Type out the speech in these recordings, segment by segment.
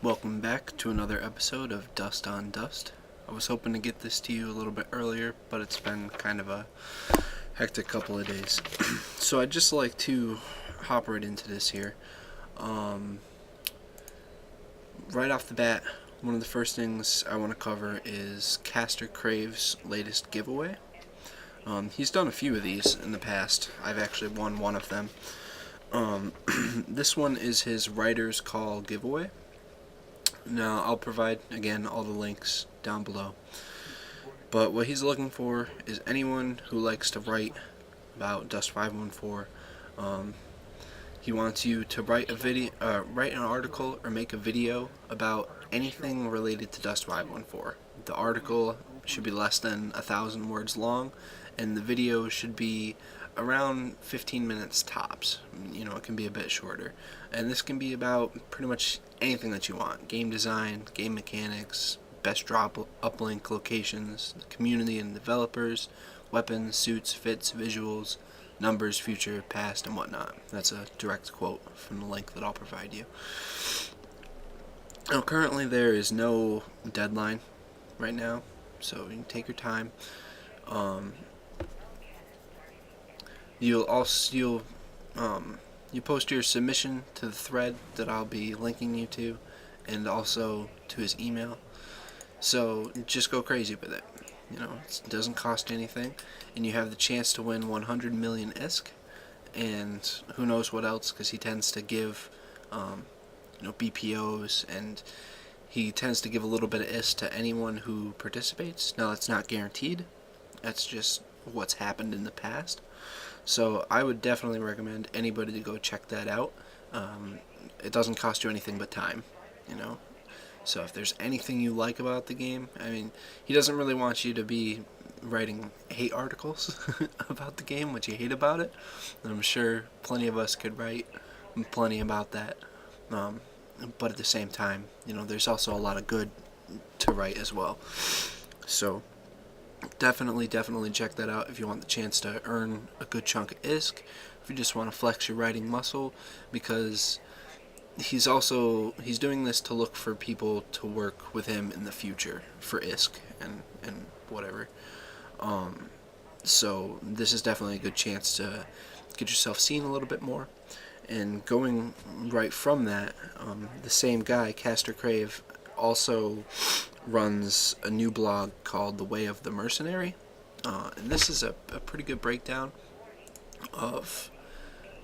Welcome back to another episode of Dust on Dust. I was hoping to get this to you a little bit earlier, but it's been kind of a hectic couple of days. So I'd just like to hop right into this here. Right off the bat, one of the first things I want to cover is Caster Crave's latest giveaway. He's done a few of these in the past. I've actually won one of them. This one is his Writer's Call giveaway. Now, I'll provide, again, all the links down below. But what he's looking for is anyone who likes to write about Dust 514. He wants you to write write an article or make a video about anything related to Dust 514. The article should be less than 1,000 words long, and the video should be around 15 minutes tops. You know, it can be a bit shorter. And this can be about pretty much anything that you want. Game design, game mechanics, best drop uplink locations, the community and developers, weapons, suits, fits, visuals, numbers, future, past, and whatnot. That's a direct quote from the link that I'll provide you. Now, currently there is no deadline right now, so you can take your time. You post your submission to the thread that I'll be linking you to, and also to his email. So just go crazy with it. You know, it doesn't cost anything, and you have the chance to win 100 million ISK, and who knows what else, because he tends to give, BPOs, and he tends to give a little bit of ISK to anyone who participates. Now, that's not guaranteed. That's just what's happened in the past. So I would definitely recommend anybody to go check that out. It doesn't cost you anything but time, you know. So if there's anything you like about the game, I mean, he doesn't really want you to be writing hate articles about the game, what you hate about it. And I'm sure plenty of us could write plenty about that. But at the same time, you know, there's also a lot of good to write as well. So definitely check that out if you want the chance to earn a good chunk of ISK, if you just want to flex your writing muscle, because he's doing this to look for people to work with him in the future for ISK and whatever. So this is definitely a good chance to get yourself seen a little bit more. And going right from that, the same guy, Caster Crave, also runs a new blog called The Way of the Mercenary, and this is a pretty good breakdown of,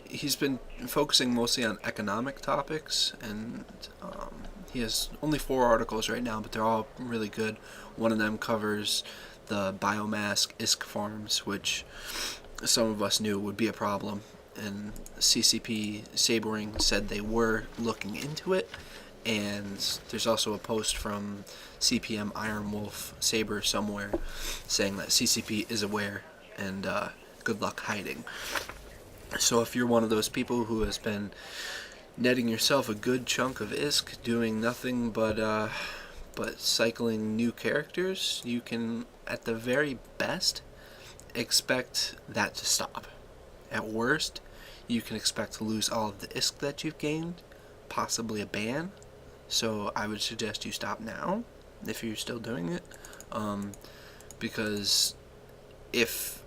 he's been focusing mostly on economic topics, and he has only 4 articles right now, but they're all really good. One of them covers the biomass ISK farms, which some of us knew would be a problem, and CCP Sabering said they were looking into it. And there's also a post from CPM Iron Wolf Saber somewhere saying that CCP is aware, and good luck hiding. So if you're one of those people who has been netting yourself a good chunk of ISK doing nothing but cycling new characters, you can, at the very best, expect that to stop. At worst, you can expect to lose all of the ISK that you've gained, possibly a ban. So I would suggest you stop now if you're still doing it, because if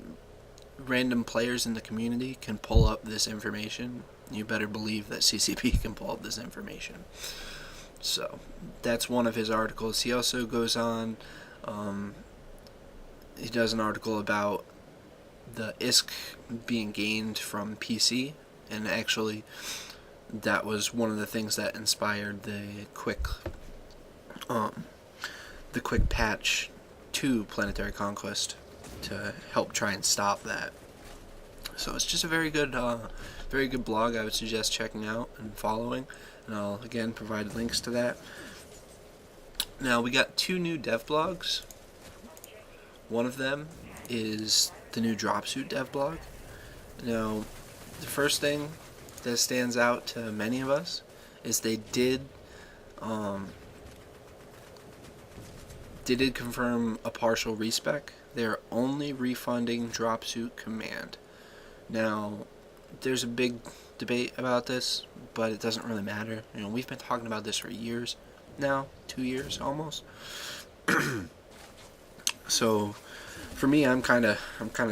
random players in the community can pull up this information, you better believe that CCP can pull up this information. So that's one of his articles. He also goes on, he does an article about the ISK being gained from PC, and actually that was one of the things that inspired the quick patch to Planetary Conquest to help try and stop that. So it's just a very good blog. I would suggest checking out and following, and I'll again provide links to that. Now, we got 2 new dev blogs. One of them is the new Dropsuit dev blog. Now, the first thing that stands out to many of us is they did confirm a partial respec. They're only refunding Dropsuit Command. Now, there's a big debate about this, but it doesn't really matter. You know, we've been talking about this for years. now, 2 years almost. So for me, I'm kind of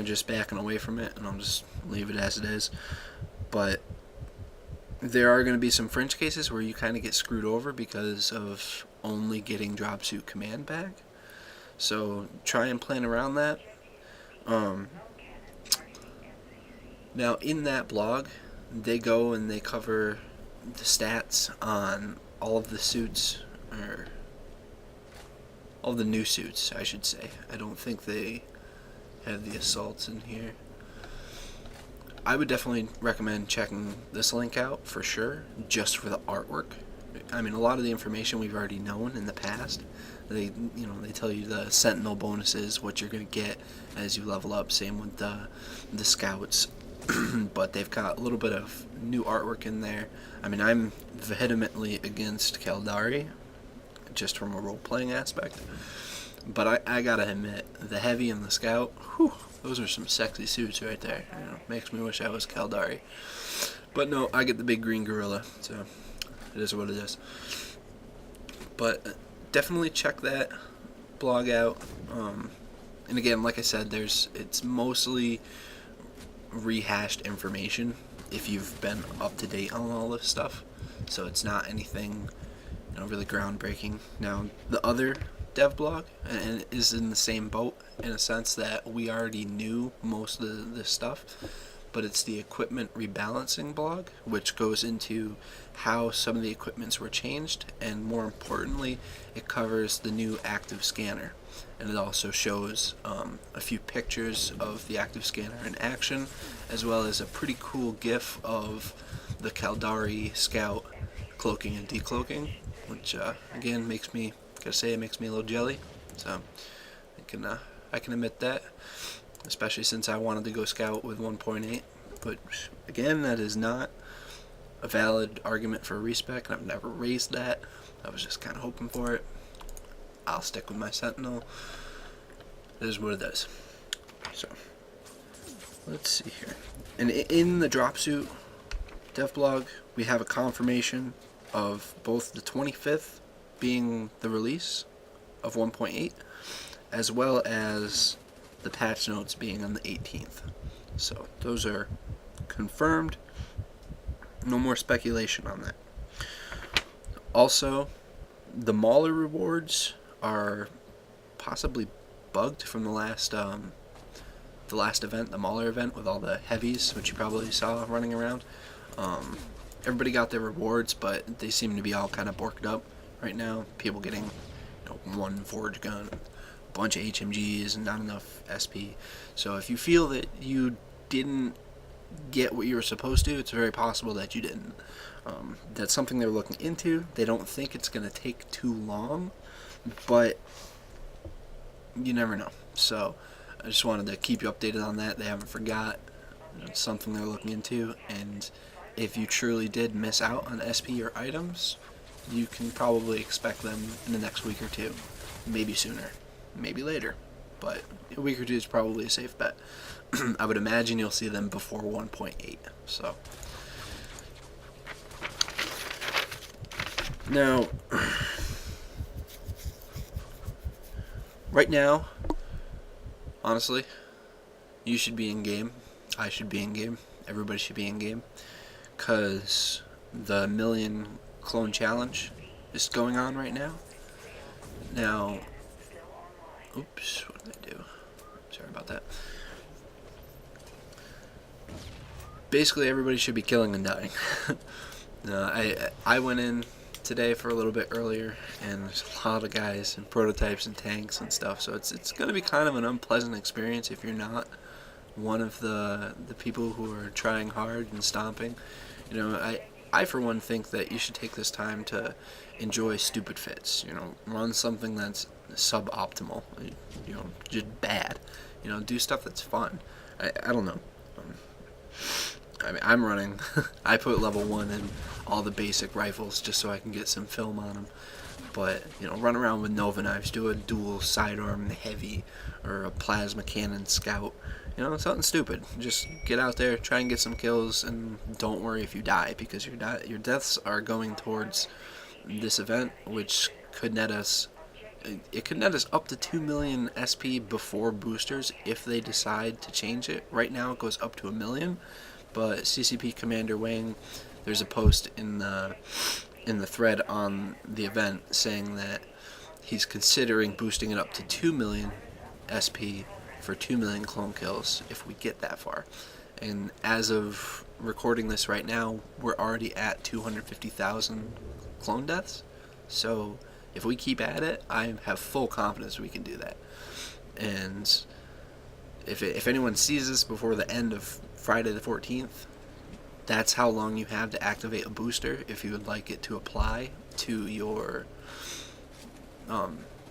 just backing away from it, and I'll just leave it as it is. But there are going to be some fringe cases where you kind of get screwed over because of only getting drop suit command back. So try and plan around that. Now in that blog, they go and they cover the stats on all of the suits, or all the new suits, I should say. I don't think they have the assaults in here. I would definitely recommend checking this link out for sure, just for the artwork. I mean, a lot of the information we've already known in the past. They tell you the Sentinel bonuses, what you're going to get as you level up. Same with the scouts. But they've got a little bit of new artwork in there. I mean, I'm vehemently against Caldari, just from a role-playing aspect. But I gotta admit, the Heavy and the Scout, whew, those are some sexy suits right there. Makes me wish I was Caldari. But no, I get the big green gorilla, so it is what it is. But definitely check that blog out. And again, like I said, it's mostly rehashed information if you've been up to date on all this stuff. So it's not anything really groundbreaking. Now, the other dev blog and is in the same boat in a sense that we already knew most of this stuff, but it's the equipment rebalancing blog, which goes into how some of the equipments were changed, and more importantly, it covers the new active scanner, and it also shows a few pictures of the active scanner in action, as well as a pretty cool GIF of the Caldari Scout cloaking and decloaking, which again makes me a little jelly. So I can admit that, especially since I wanted to go Scout with 1.8. But again, that is not a valid argument for respec, and I've never raised that. I was just kind of hoping for it. I'll stick with my Sentinel. It is what it is. So let's see here. And in the drop suit dev blog, we have a confirmation of both the 25th being the release of 1.8, as well as the patch notes being on the 18th. So those are confirmed. No more speculation on that. Also, the Mauler rewards are possibly bugged from the last event, the Mauler event, with all the heavies, which you probably saw running around. Everybody got their rewards, but they seem to be all kind of borked up right now. People getting one forge gun, a bunch of HMGs, and not enough SP. So if you feel that you didn't get what you were supposed to, it's very possible that you didn't. That's something they're looking into. They don't think it's going to take too long, but you never know. So I just wanted to keep you updated on that. They haven't forgot. It's something they're looking into, and if you truly did miss out on SP or items, you can probably expect them in the next week or two. Maybe sooner, maybe later, but a week or two is probably a safe bet. I would imagine you'll see them before 1.8. So now, right now, honestly, you should be in game. I should be in game. Everybody should be in game, because the million clone challenge is going on right now. Now, oops, what did I do? Sorry about that. Basically, everybody should be killing and dying. I went in today for a little bit earlier, and there's a lot of guys and prototypes and tanks and stuff, so it's going to be kind of an unpleasant experience if you're not one of the people who are trying hard and stomping. I for one think that you should take this time to enjoy stupid fits. Run something that's suboptimal. Just bad. Do stuff that's fun. I don't know. I mean, I'm running. I put level 1 in all the basic rifles just so I can get some film on them. But run around with Nova knives. Do a dual sidearm heavy or a plasma cannon scout. Something stupid. Just get out there, try and get some kills, and don't worry if you die, because your deaths are going towards this event, which could net us. It could net us up to 2 million SP before boosters if they decide to change it. Right now it goes up to 1 million, but CCP Commander Wang, there's a post in the thread on the event saying that he's considering boosting it up to 2 million SP for 2 million clone kills if we get that far. And as of recording this right now, we're already at 250,000 clone deaths. So if we keep at it, I have full confidence we can do that. And if anyone sees this before the end of Friday the 14th, that's how long you have to activate a booster if you would like it to apply to your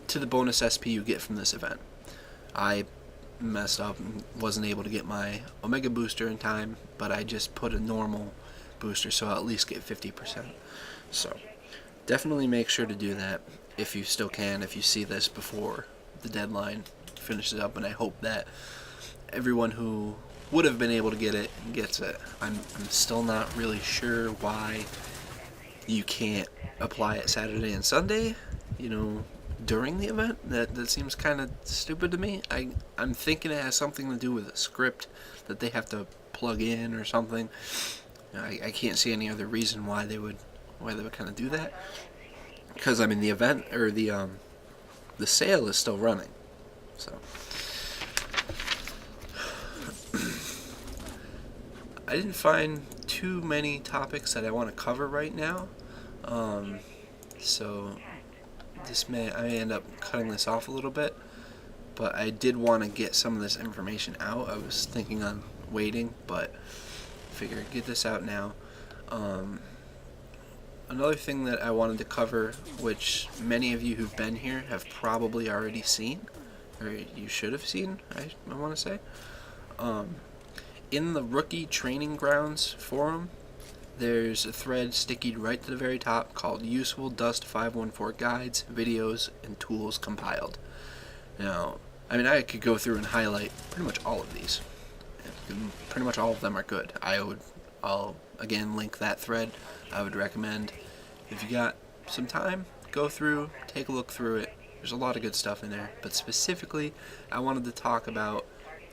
to the bonus SP you get from this event. I messed up and wasn't able to get my Omega booster in time, but I just put a normal booster so I'll at least get 50%. So definitely make sure to do that if you still can, if you see this before the deadline finishes up, and I hope that everyone who would have been able to get it gets it. I'm still not really sure why you can't apply it Saturday and Sunday, during the event. That seems kind of stupid to me. I'm thinking it has something to do with a script that they have to plug in or something. I can't see any other reason why they would kind of do that. Because the event or the sale is still running, so I didn't find too many topics that I want to cover right now. So I may end up cutting this off a little bit, but I did want to get some of this information out. I was thinking on waiting, but figured get this out now. Another thing that I wanted to cover, which many of you who've been here have probably already seen, or you should have seen, I want to say. In the Rookie Training Grounds forum, there's a thread stickied right to the very top called Useful Dust 514 Guides, Videos, and Tools Compiled. Now, I could go through and highlight pretty much all of these. Pretty much all of them are good. I'll again link that thread. I would recommend, if you got some time, go through, take a look through it. There's a lot of good stuff in there, but specifically I wanted to talk about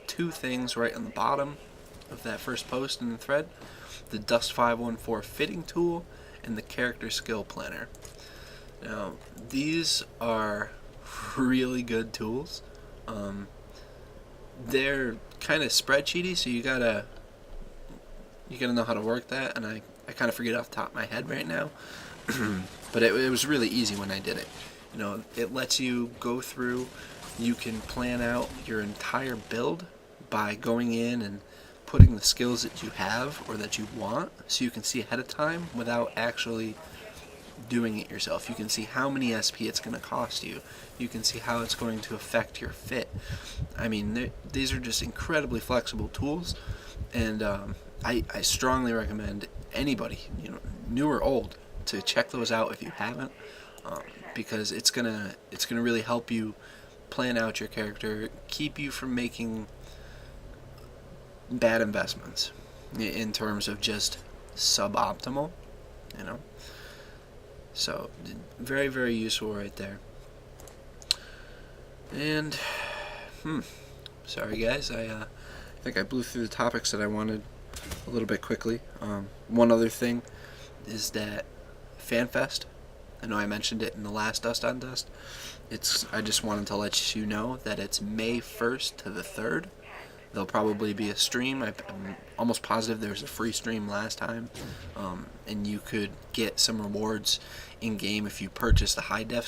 two things right on the bottom of that first post in the thread: the Dust 514 fitting tool and the character skill planner. Now, these are really good tools. They're kind of spreadsheety, so you gotta know how to work that, and I kind of forget off the top of my head right now. But it was really easy when I did it. It lets you go through, you can plan out your entire build by going in and putting the skills that you have or that you want, so you can see ahead of time without actually doing it yourself. You can see how many SP it's going to cost you. You can see how it's going to affect your fit. These are just incredibly flexible tools, and I strongly recommend anybody, new or old, to check those out if you haven't, because it's gonna really help you plan out your character, keep you from making bad investments in terms of just suboptimal, So very, very useful right there. And sorry guys, I think I blew through the topics that I wanted a little bit quickly. One other thing is that FanFest, I know I mentioned it in the last Dust on Dust. I just wanted to let you know that it's May 1st to the 3rd. There'll probably be a stream. I'm almost positive there was a free stream last time, and you could get some rewards in game if you purchase the high def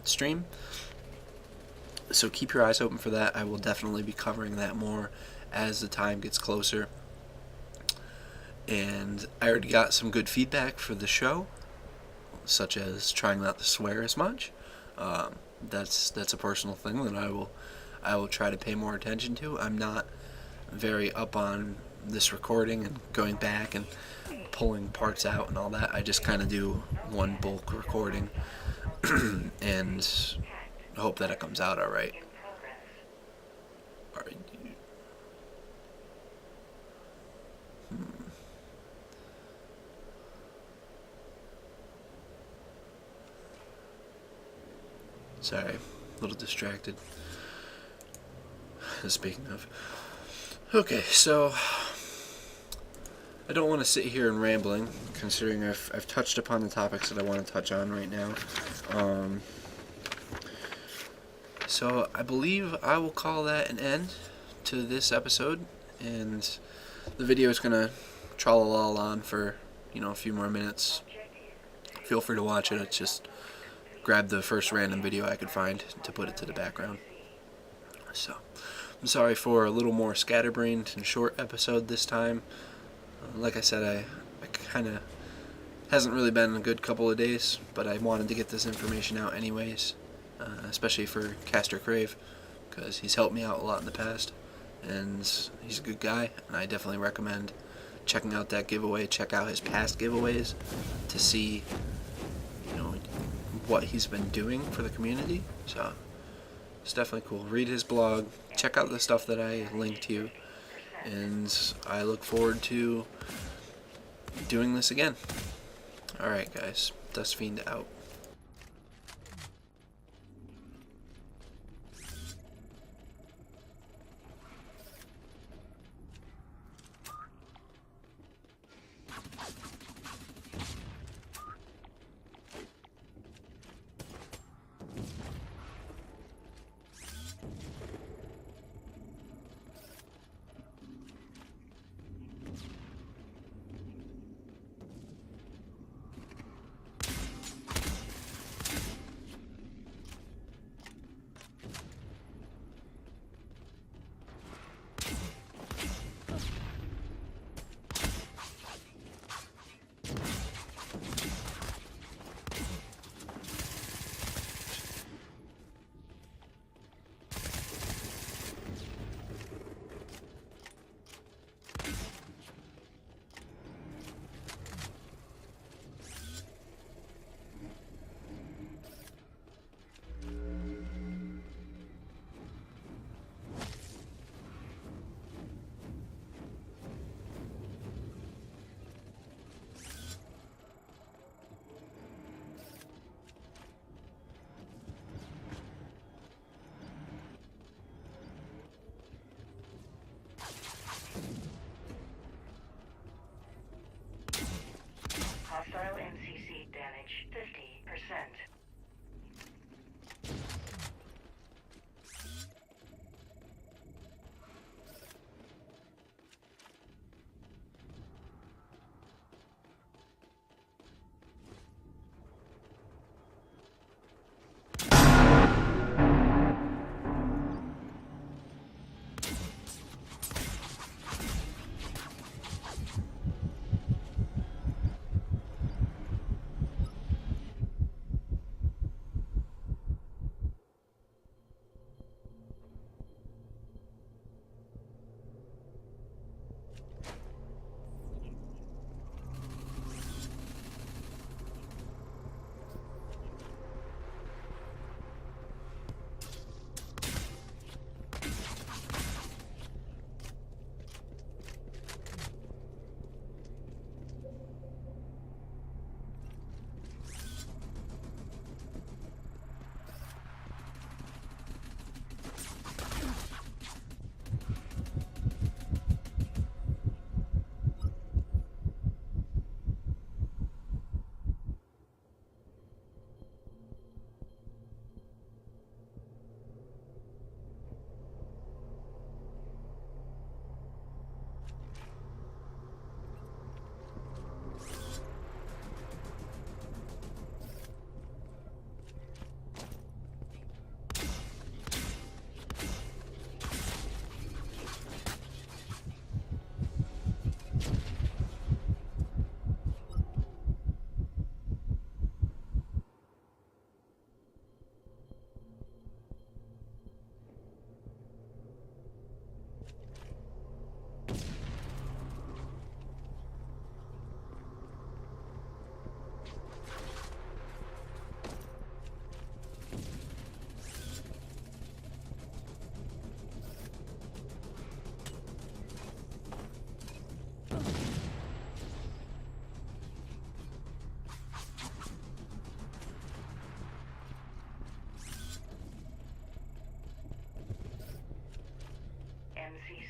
stream. So keep your eyes open for that. I will definitely be covering that more as the time gets closer. And I already got some good feedback for the show, such as trying not to swear as much. That's a personal thing that I will try to pay more attention to. I'm not very up on this recording and going back and pulling parts out and all that. I just kind of do one bulk recording and hope that it comes out all right. Sorry, a little distracted. Speaking of. Okay, so I don't want to sit here and rambling, considering I've touched upon the topics that I want to touch on right now. So I believe I will call that an end to this episode, and the video is gonna tra-la-la on for a few more minutes. Feel free to watch it. It's just grab the first random video I could find to put it to the background. So I'm sorry for a little more scatterbrained and short episode this time. Like I said, I kind of hasn't really been a good couple of days, but I wanted to get this information out anyways, especially for Castor Crave, because he's helped me out a lot in the past, and he's a good guy, and I definitely recommend checking out that giveaway. Check out his past giveaways to see what he's been doing for the community. So it's definitely cool. Read his blog, check out the stuff that I linked to, and I look forward to doing this again. Alright guys, Dust Fiend out.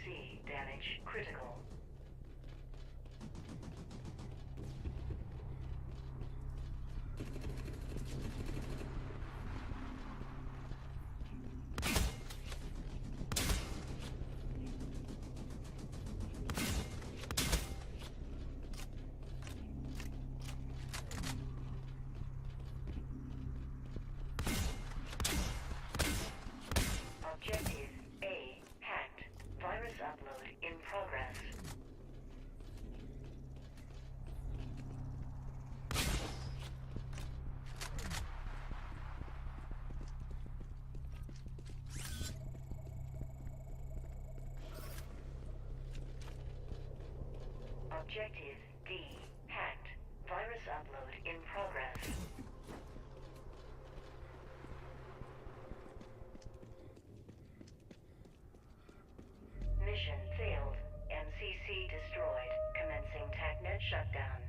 MCC damage critical. Objective A hacked. Virus upload in progress. Objective D hacked. Virus upload in progress. Mission failed. MCC destroyed. Commencing TACnet shutdown.